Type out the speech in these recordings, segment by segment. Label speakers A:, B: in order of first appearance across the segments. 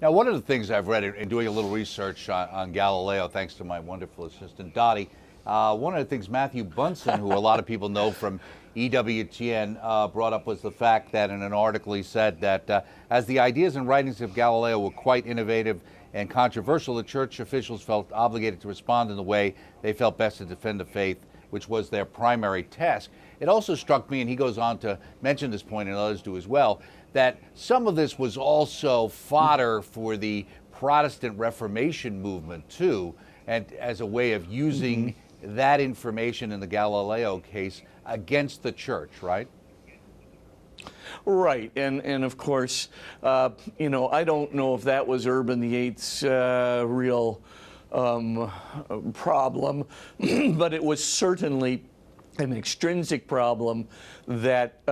A: Now, one of the things I've read in doing a little research on Galileo, thanks to my wonderful assistant Dottie, one of the things Matthew Bunson, who a lot of people know from EWTN, brought up was the fact that in an article he said that as the ideas and writings of Galileo were quite innovative and controversial, the church officials felt obligated to respond in the way they felt best to defend the faith, which was their primary task. It also struck me, and he goes on to mention this point, and others do as well, that some of this was also fodder for the Protestant Reformation movement too, and as a way of using that information in the Galileo case against the church, right?
B: Right, and of course, you know, I don't know if that was Urban VIII's real problem, but it was certainly an extrinsic problem that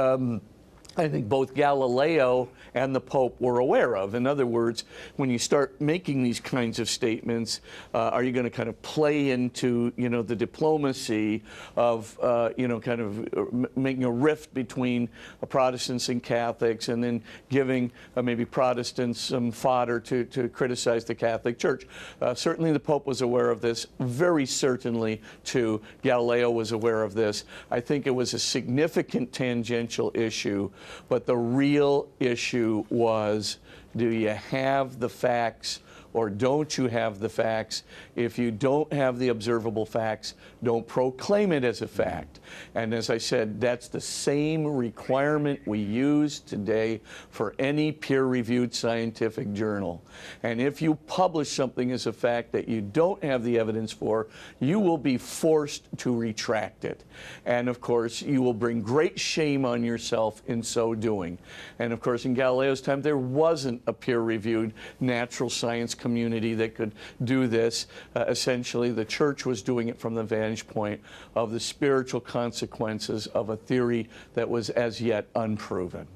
B: I think both Galileo and the Pope were aware of. In other words, when you start making these kinds of statements, are you going to kind of play into, you know, the diplomacy of, you know, kind of making a rift between Protestants and Catholics, and then giving maybe Protestants some fodder to criticize the Catholic Church? Certainly the Pope was aware of this. Very certainly, too, Galileo was aware of this. I think it was a significant tangential issue. But the real issue was, do you have the facts or don't you have the facts? If you don't have the observable facts, don't proclaim it as a fact. And as I said, that's the same requirement we use today for any peer-reviewed scientific journal. And if you publish something as a fact that you don't have the evidence for, you will be forced to retract it. And of course, you will bring great shame on yourself in so doing. And of course, in Galileo's time, there wasn't a peer-reviewed natural science community that could do this. Essentially, the church was doing it from the vantage point of the spiritual consequences of a theory that was as yet unproven.